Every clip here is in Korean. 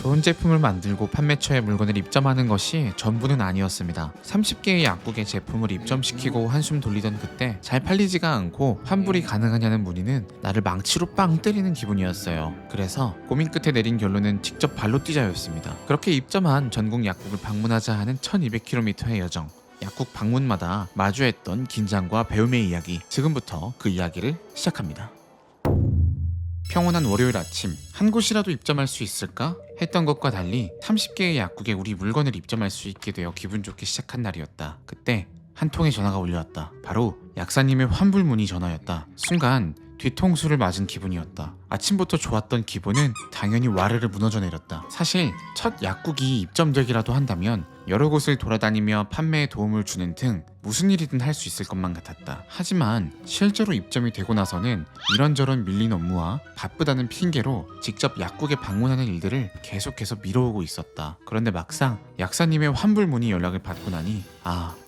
좋은 제품을 만들고 판매처에 물건을 입점하는 것이 전부는 아니었습니다. 30개의 약국에 제품을 입점시키고 한숨 돌리던 그때 잘 팔리지가 않고 환불이 가능하냐는 문의는 나를 망치로 빵 때리는 기분이었어요. 그래서 고민 끝에 내린 결론은 직접 발로 뛰자였습니다. 그렇게 입점한 전국 약국을 방문하자 하는 1200km의 여정. 약국 방문마다 마주했던 긴장과 배움의 이야기. 지금부터 그 이야기를 시작합니다. 평온한 월요일 아침, 한 곳이라도 입점할 수 있을까? 했던 것과 달리 30개의 약국에 우리 물건을 입점할 수 있게 되어 기분 좋게 시작한 날이었다. 그때 한 통의 전화가 울려왔다. 바로 약사님의 환불 문의 전화였다. 순간 뒤통수를 맞은 기분이었다. 아침부터 좋았던 기분은 당연히 와르르 무너져 내렸다. 사실 첫 약국이 입점되기라도 한다면 여러 곳을 돌아다니며 판매에 도움을 주는 등 무슨 일이든 할 수 있을 것만 같았다. 하지만 실제로 입점이 되고 나서는 이런저런 밀린 업무와 바쁘다는 핑계로 직접 약국에 방문하는 일들을 계속해서 미뤄오고 있었다. 그런데 막상 약사님의 환불 문의 연락을 받고 나니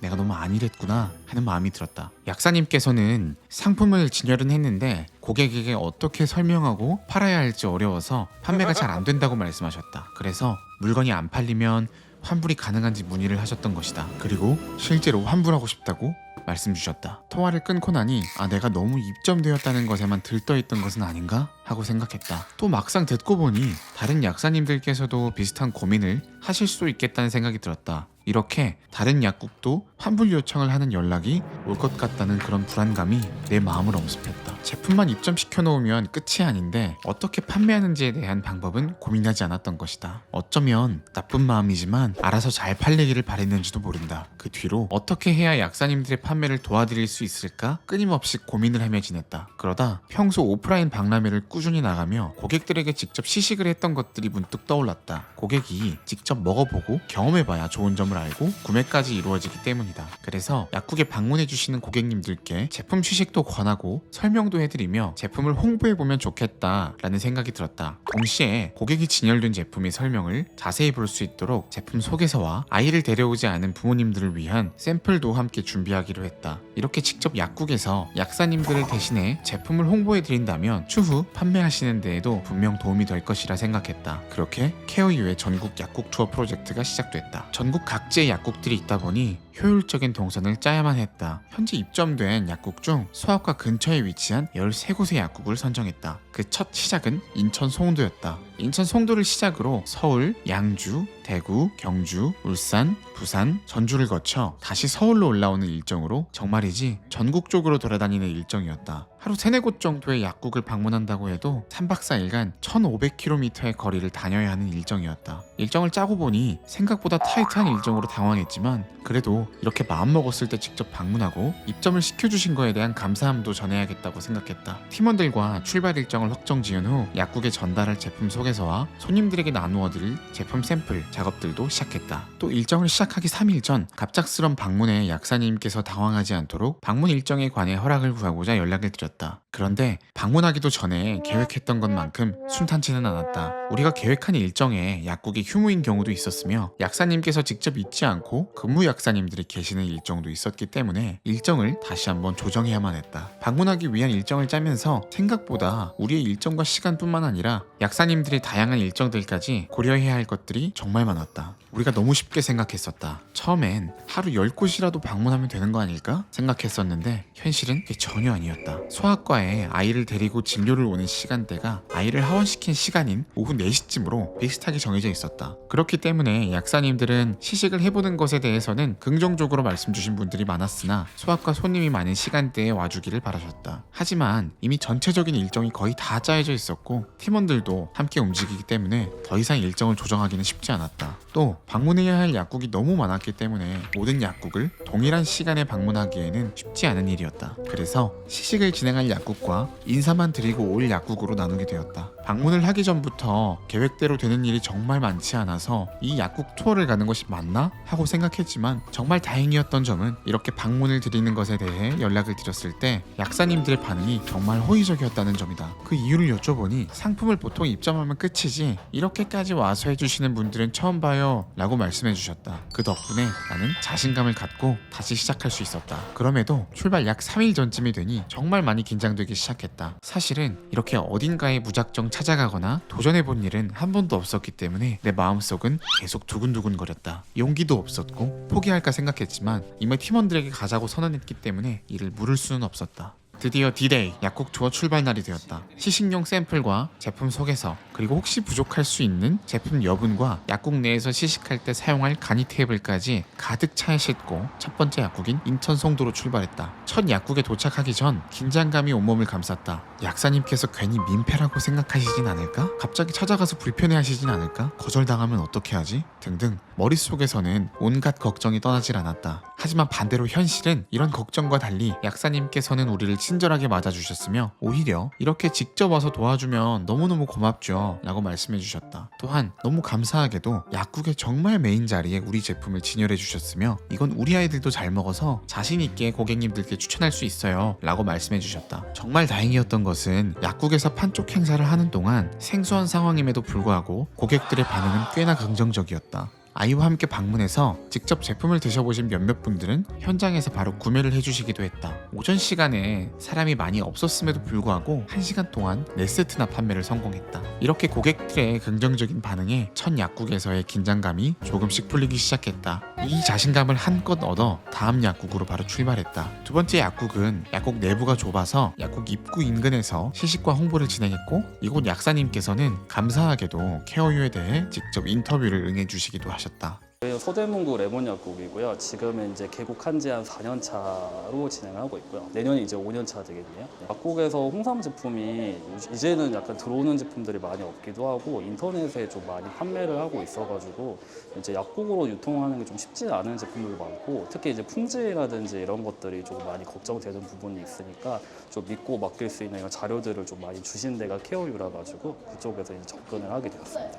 내가 너무 안일했구나 하는 마음이 들었다. 약사님께서는 상품을 진열은 했는데 고객에게 어떻게 설명하고 팔아야 할지 어려워서 판매가 잘 안 된다고 말씀하셨다. 그래서 물건이 안 팔리면 환불이 가능한지 문의를 하셨던 것이다. 그리고 실제로 환불하고 싶다고 말씀 주셨다. 통화를 끊고 나니 내가 너무 입점되었다는 것에만 들떠있던 것은 아닌가? 하고 생각했다. 또 막상 듣고 보니 다른 약사님들께서도 비슷한 고민을 하실 수도 있겠다는 생각이 들었다. 이렇게 다른 약국도 환불 요청을 하는 연락이 올 것 같다는 그런 불안감이 내 마음을 엄습했다. 제품만 입점시켜 놓으면 끝이 아닌데 어떻게 판매하는지에 대한 방법은 고민하지 않았던 것이다. 어쩌면 나쁜 마음이지만 알아서 잘 팔리기를 바랬는지도 모른다. 그 뒤로 어떻게 해야 약사님들의 판매를 도와드릴 수 있을까 끊임없이 고민을 하며 지냈다. 그러다 평소 오프라인 박람회를 꾸준히 나가며 고객들에게 직접 시식을 했던 것들이 문득 떠올랐다. 고객이 직접 먹어보고 경험해봐야 좋은 점을 알고 구매까지 이루어지기 때문이다. 그래서 약국에 방문해주시는 고객님들께 제품 취식도 권하고 설명도 해드리며 제품을 홍보해보면 좋겠다라는 생각이 들었다. 동시에 고객이 진열된 제품의 설명을 자세히 볼 수 있도록 제품 소개서와 아이를 데려오지 않은 부모님들을 위한 샘플도 함께 준비하기로 했다. 이렇게 직접 약국에서 약사님들을 대신해 제품을 홍보해드린다면 추후 판매하시는 데에도 분명 도움이 될 것이라 생각했다. 그렇게 케어유의 전국 약국 투어 프로젝트가 시작됐다. 전국 각지의 약국들이 있다 보니 효율적인 동선을 짜야만 했다. 현재 입점된 약국 중 소아과 근처에 위치한 13곳의 약국을 선정했다. 그 첫 시작은 인천 송도였다. 인천 송도를 시작으로 서울, 양주, 대구, 경주, 울산, 부산, 전주를 거쳐 다시 서울로 올라오는 일정으로 정말이지 전국적으로 돌아다니는 일정이었다. 하루 3-4곳 정도의 약국을 방문한다고 해도 3박 4일간 1500km의 거리를 다녀야 하는 일정이었다. 일정을 짜고 보니 생각보다 타이트한 일정으로 당황했지만 그래도 이렇게 마음먹었을 때 직접 방문하고 입점을 시켜주신 거에 대한 감사함도 전해야겠다고 생각했다. 팀원들과 출발 일정을 확정 지은 후 약국에 전달할 제품 소개서와 손님들에게 나누어 드릴 제품 샘플 작업들도 시작했다. 또 일정을 시작하기 3일 전 갑작스런 방문에 약사님께서 당황하지 않도록 방문 일정에 관해 허락을 구하고자 연락을 드렸다. 그런데 방문하기도 전에 계획했던 것만큼 순탄치는 않았다. 우리가 계획한 일정에 약국이 휴무인 경우도 있었으며 약사님께서 직접 있지 않고 근무 약사님들이 계시는 일정도 있었기 때문에 일정을 다시 한번 조정해야만 했다. 방문하기 위한 일정을 짜면서 생각보다 우리의 일정과 시간뿐만 아니라 약사님들의 다양한 일정들까지 고려해야 할 것들이 정말 많았다. 우리가 너무 쉽게 생각했었다. 처음엔 하루 10곳이라도 방문하면 되는 거 아닐까 생각했었는데 현실은 그게 전혀 아니었다. 소아과에 아이를 데리고 진료를 오는 시간대가 아이를 하원시킨 시간인 오후 4시쯤으로 비슷하게 정해져 있었다. 그렇기 때문에 약사님들은 시식을 해보는 것에 대해서는 긍정적으로 말씀 주신 분들이 많았으나 소아과 손님이 많은 시간대에 와주기를 바라셨다. 하지만 이미 전체적인 일정이 거의 다 짜여져 있었고 팀원들도 함께 움직이기 때문에 더 이상 일정을 조정하기는 쉽지 않았다. 또 방문해야 할 약국이 너무 많았기 때문에 모든 약국을 동일한 시간에 방문하기에는 쉽지 않은 일이었다. 그래서 시식을 진행할 약국과 인사만 드리고 올 약국으로 나누게 되었다. 방문을 하기 전부터 계획대로 되는 일이 정말 많지 않아서 이 약국 투어를 가는 것이 맞나? 하고 생각했지만 정말 다행이었던 점은 이렇게 방문을 드리는 것에 대해 연락을 드렸을 때 약사님들의 반응이 정말 호의적이었다는 점이다. 그 이유를 여쭤보니 상품을 보통 입점하면 끝이지 이렇게까지 와서 해주시는 분들은 처음 봐요 라고 말씀해 주셨다. 그 덕분에 나는 자신감을 갖고 다시 시작할 수 있었다. 그럼에도 출발 약 3일 전쯤이 되니 정말 많이 긴장되기 시작했다. 사실은 이렇게 어딘가에 무작정 찾아가거나 도전해본 일은 한 번도 없었기 때문에 내 마음속은 계속 두근두근거렸다. 용기도 없었고 포기할까 생각했지만 이미 팀원들에게 가자고 선언했기 때문에 이를 물을 수는 없었다. 드디어 D-Day 약국 투어 출발 날이 되었다. 시식용 샘플과 제품 소개서, 그리고 혹시 부족할 수 있는 제품 여분과 약국 내에서 시식할 때 사용할 간이 테이블까지 가득 차에 싣고 첫 번째 약국인 인천 송도로 출발했다. 첫 약국에 도착하기 전 긴장감이 온몸을 감쌌다. 약사님께서 괜히 민폐라고 생각하시진 않을까? 갑자기 찾아가서 불편해하시진 않을까? 거절당하면 어떻게 하지? 등등 머릿속에서는 온갖 걱정이 떠나질 않았다. 하지만 반대로 현실은 이런 걱정과 달리 약사님께서는 우리를 친절하게 맞아주셨으며 오히려 이렇게 직접 와서 도와주면 너무너무 고맙죠 라고 말씀해 주셨다. 또한 너무 감사하게도 약국의 정말 메인 자리에 우리 제품을 진열해 주셨으며 이건 우리 아이들도 잘 먹어서 자신 있게 고객님들께 추천할 수 있어요 라고 말씀해 주셨다. 정말 다행이었던 것은 약국에서 판촉 행사를 하는 동안 생소한 상황임에도 불구하고 고객들의 반응은 꽤나 긍정적이었다. 아이와 함께 방문해서 직접 제품을 드셔보신 몇몇 분들은 현장에서 바로 구매를 해주시기도 했다. 오전 시간에 사람이 많이 없었음에도 불구하고 1시간 동안 4세트나 판매를 성공했다. 이렇게 고객들의 긍정적인 반응에 첫 약국에서의 긴장감이 조금씩 풀리기 시작했다. 이 자신감을 한껏 얻어 다음 약국으로 바로 출발했다. 두 번째 약국은 약국 내부가 좁아서 약국 입구 인근에서 시식과 홍보를 진행했고 이곳 약사님께서는 감사하게도 케어유에 대해 직접 인터뷰를 응해주시기도 하셨다. 저희는 서대문구 레몬약국이고요. 지금은 이제 개국한 지 한 4년 차로 진행하고 있고요. 내년이 이제 5년 차 되겠네요. 약국에서 홍삼 제품이 이제는 약간 들어오는 제품들이 많이 없기도 하고 인터넷에 좀 많이 판매를 하고 있어가지고 이제 약국으로 유통하는 게 좀 쉽지 않은 제품들도 많고 특히 이제 품질이라든지 이런 것들이 좀 많이 걱정되는 부분이 있으니까 좀 믿고 맡길 수 있는 이런 자료들을 좀 많이 주신 데가 케어유라 가지고 그쪽에서 이제 접근을 하게 되었습니다.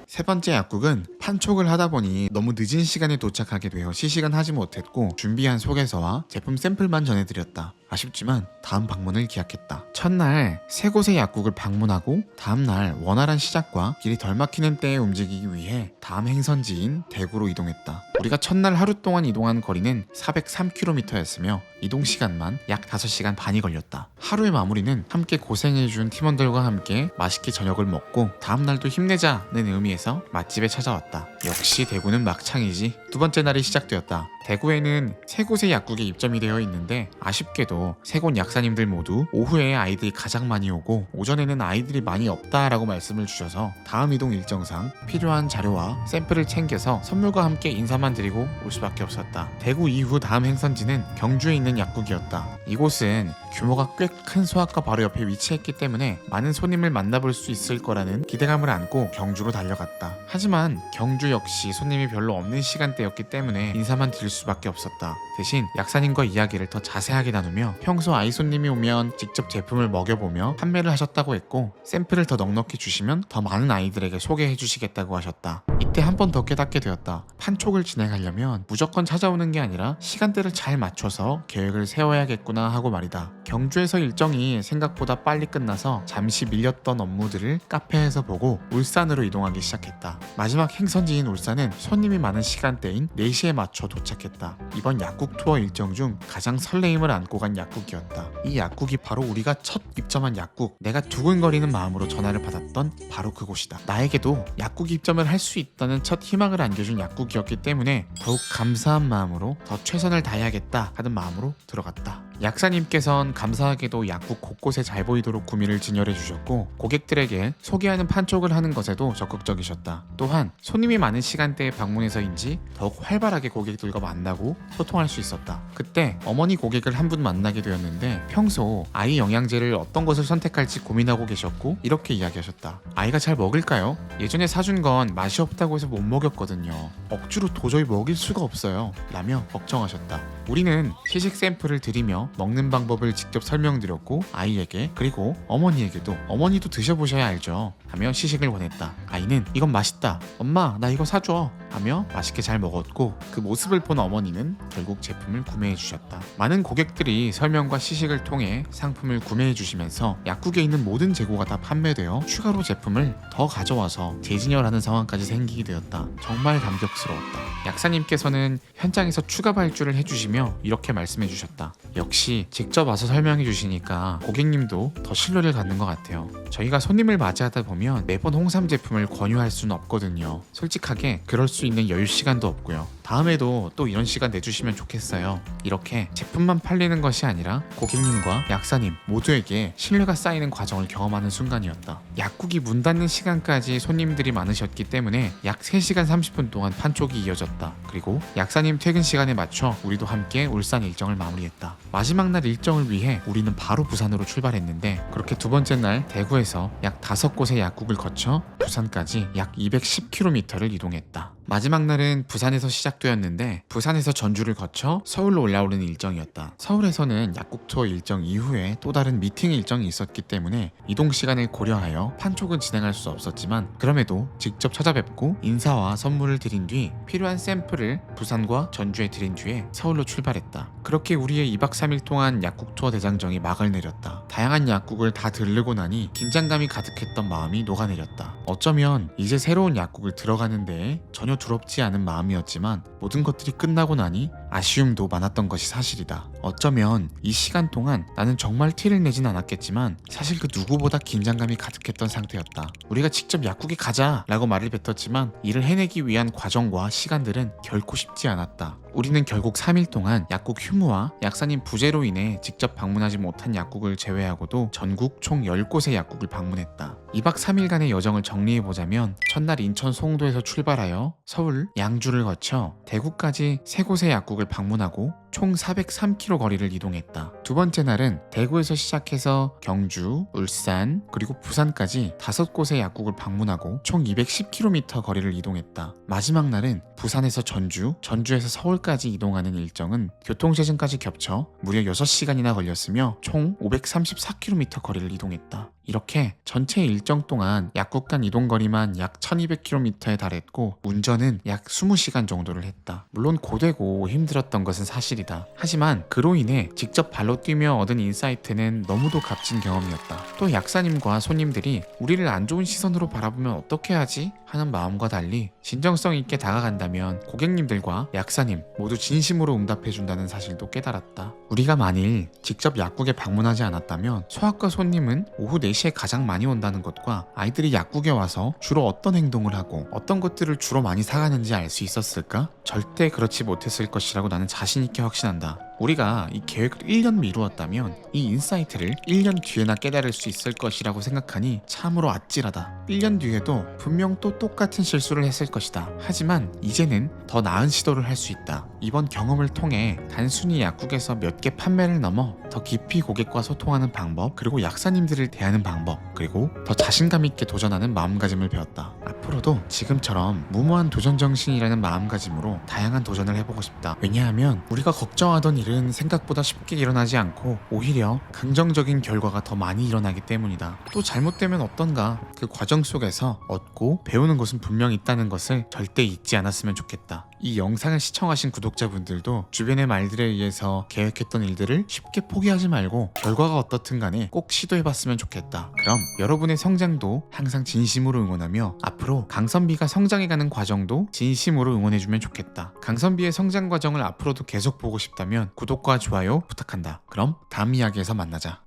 세 번째 약국은 판촉을 하다 보니 너무 늦은 시간에 도착하게 되어 시식은 하지 못했고 준비한 소개서와 제품 샘플만 전해드렸다. 아쉽지만 다음 방문을 기약했다. 첫날 세 곳의 약국을 방문하고 다음날 원활한 시작과 길이 덜 막히는 때에 움직이기 위해 다음 행선지인 대구로 이동했다. 우리가 첫날 하루 동안 이동한 거리는 403km였으며 이동 시간만 약 5시간 반이 걸렸다. 하루의 마무리는 함께 고생해준 팀원들과 함께 맛있게 저녁을 먹고 다음날도 힘내자는 의미에서 맛집에 찾아왔다. 역시 대구는 막창이지. 두 번째 날이 시작되었다. 대구에는 세 곳의 약국에 입점이 되어 있는데 아쉽게도 세 곳 약사님들 모두 오후에 아이들이 가장 많이 오고 오전에는 아이들이 많이 없다라고 말씀을 주셔서 다음 이동 일정상 필요한 자료와 샘플을 챙겨서 선물과 함께 인사만 드리고 올 수밖에 없었다. 대구 이후 다음 행선지는 경주에 있는 약국이었다. 이곳은 규모가 꽤 큰 소아과 바로 옆에 위치했기 때문에 많은 손님을 만나볼 수 있을 거라는 기대감을 안고 경주로 달려갔다. 하지만 경주 역시 손님이 별로 없는 시간대였기 때문에 인사만 드릴 수밖에 없었다. 대신 약사님과 이야기를 더 자세하게 나누며 평소 아이 손님이 오면 직접 제품을 먹여보며 판매를 하셨다고 했고 샘플을 더 넉넉히 주시면 더 많은 아이들에게 소개해 주시겠다고 하셨다. 이때 한 번 더 깨닫게 되었다. 판촉을 진행하려면 무조건 찾아오는 게 아니라 시간대를 잘 맞춰서 계획을 세워야겠구나 하고 말이다. 경주에서 일정이 생각보다 빨리 끝나서 잠시 밀렸던 업무들을 카페에서 보고 울산으로 이동하기 시작했다. 마지막 행선지인 울산은 손님이 많은 시간대인 4시에 맞춰 도착했다. 이번 약국 투어 일정 중 가장 설레임을 안고 간 약국이었다. 이 약국이 바로 우리가 첫 입점한 약국, 내가 두근거리는 마음으로 전화를 받았던 바로 그곳이다. 나에게도 약국 입점을 할 수 있다는 첫 희망을 안겨준 약국이었기 때문에 더욱 감사한 마음으로 더 최선을 다해야겠다 하는 마음으로 들어갔다. 약사님께선 감사하게도 약국 곳곳에 잘 보이도록 구미를 진열해 주셨고 고객들에게 소개하는 판촉을 하는 것에도 적극적이셨다. 또한 손님이 많은 시간대에 방문해서인지 더욱 활발하게 고객들과 만나고 소통할 수 있었다. 그때 어머니 고객을 한 분 만나게 되었는데 평소 아이 영양제를 어떤 것을 선택할지 고민하고 계셨고 이렇게 이야기하셨다. 아이가 잘 먹을까요? 예전에 사준 건 맛이 없다고 해서 못 먹였거든요. 억지로 도저히 먹일 수가 없어요 라며 걱정하셨다. 우리는 시식 샘플을 드리며 먹는 방법을 직접 설명드렸고 아이에게 그리고 어머니에게도 어머니도 드셔보셔야 알죠 하며 시식을 권했다. 아이는 이건 맛있다. 엄마 나 이거 사줘 하며 맛있게 잘 먹었고 그 모습을 본 어머니는 결국 제품을 구매해 주셨다. 많은 고객들이 설명과 시식을 통해 상품을 구매해 주시면서 약국에 있는 모든 재고가 다 판매되어 추가로 제품을 더 가져와서 재진열하는 상황까지 생기게 되었다. 정말 감격스러웠다. 약사님께서는 현장에서 추가 발주를 해주시며 이렇게 말씀해 주셨다. 역시 직접 와서 설명해 주시니까 고객님도 더 신뢰를 갖는 것 같아요. 저희가 손님을 맞이하다 보면 매번 홍삼 제품을 권유할 수는 없거든요. 솔직하게 그럴 수 있는 여유 시간도 없고요. 다음에도 또 이런 시간 내주시면 좋겠어요. 이렇게 제품만 팔리는 것이 아니라 고객님과 약사님 모두에게 신뢰가 쌓이는 과정을 경험하는 순간이었다. 약국이 문 닫는 시간까지 손님들이 많으셨기 때문에 약 3시간 30분 동안 판촉이 이어졌다. 그리고 약사님 퇴근 시간에 맞춰 우리도 함께 울산 일정을 마무리했다. 마지막 날 일정을 위해 우리는 바로 부산으로 출발했는데 그렇게 두 번째 날 대구에서 약 5곳의 약국을 거쳐 부산까지 약 210km를 이동했다. 마지막 날은 부산에서 시작되었는데 부산에서 전주를 거쳐 서울로 올라오는 일정이었다. 서울에서는 약국 투어 일정 이후에 또 다른 미팅 일정이 있었기 때문에 이동 시간을 고려하여 판촉은 진행할 수 없었지만 그럼에도 직접 찾아뵙고 인사와 선물을 드린 뒤 필요한 샘플을 부산과 전주에 드린 뒤에 서울로 출발했다. 그렇게 우리의 2박 3일 동안 약국 투어 대장정이 막을 내렸다. 다양한 약국을 다 들르고 나니 긴장감이 가득했던 마음이 녹아내렸다. 어쩌면 이제 새로운 약국을 들어가는 데에 전혀 두렵지 않은 마음이었지만 모든 것들이 끝나고 나니 아쉬움도 많았던 것이 사실이다. 어쩌면 이 시간 동안 나는 정말 티를 내진 않았겠지만 사실 그 누구보다 긴장감이 가득했던 상태였다. 우리가 직접 약국에 가자 라고 말을 뱉었지만 이를 해내기 위한 과정과 시간들은 결코 쉽지 않았다. 우리는 결국 3일 동안 약국 휴무와 약사님 부재로 인해 직접 방문하지 못한 약국을 제외하고도 전국 총 10곳의 약국을 방문했다. 2박 3일간의 여정을 정리해보자면 첫날 인천 송도에서 출발하여 서울, 양주를 거쳐 대구까지 3곳의 약국을 방문하고 총 403km 거리를 이동했다. 두 번째 날은 대구에서 시작해서 경주, 울산, 그리고 부산까지 5곳의 약국을 방문하고 총 210km 거리를 이동했다. 마지막 날은 부산에서 전주, 전주에서 서울까지 이동하는 일정은 교통체증까지 겹쳐 무려 6시간이나 걸렸으며 총 534km 거리를 이동했다. 이렇게 전체 일정 동안 약국 간 이동거리만 약 1200km에 달했고 운전은 약 20시간 정도를 했다. 물론 고되고 힘들었던 것은 사실이다. 하지만 그로 인해 직접 발로 뛰며 얻은 인사이트는 너무도 값진 경험이었다. 또 약사님과 손님들이 우리를 안 좋은 시선으로 바라보면 어떻게 하지? 하는 마음과 달리 진정성 있게 다가간다면 고객님들과 약사님 모두 진심으로 응답해준다는 사실도 깨달았다. 우리가 만일 직접 약국에 방문하지 않았다면 소아과 손님은 오후 4시에 가장 많이 온다는 것과 아이들이 약국에 와서 주로 어떤 행동을 하고 어떤 것들을 주로 많이 사가는지 알 수 있었을까? 절대 그렇지 못했을 것이라고 나는 자신 있게 확신한다. 우리가 이 계획을 1년 미루었다면 이 인사이트를 1년 뒤에나 깨달을 수 있을 것이라고 생각하니 참으로 아찔하다. 1년 뒤에도 분명 또 똑같은 실수를 했을 것이다. 하지만 이제는 더 나은 시도를 할 수 있다. 이번 경험을 통해 단순히 약국에서 몇 개 판매를 넘어 더 깊이 고객과 소통하는 방법, 그리고 약사님들을 대하는 방법, 그리고 더 자신감 있게 도전하는 마음가짐을 배웠다. 앞으로도 지금처럼 무모한 도전정신이라는 마음가짐으로 다양한 도전을 해보고 싶다. 왜냐하면 우리가 걱정하던 일은 생각보다 쉽게 일어나지 않고 오히려 긍정적인 결과가 더 많이 일어나기 때문이다. 또 잘못되면 어떤가, 그 과정 속에서 얻고 배우는 것은 분명 있다는 것을 절대 잊지 않았으면 좋겠다. 이 영상을 시청하신 구독자분들도 주변의 말들에 의해서 계획했던 일들을 쉽게 포기하지 말고 결과가 어떻든 간에 꼭 시도해봤으면 좋겠다. 그럼 여러분의 성장도 항상 진심으로 응원하며 앞으로 강선비가 성장해가는 과정도 진심으로 응원해주면 좋겠다. 강선비의 성장 과정을 앞으로도 계속 보고 싶다면 구독과 좋아요 부탁한다. 그럼 다음 이야기에서 만나자.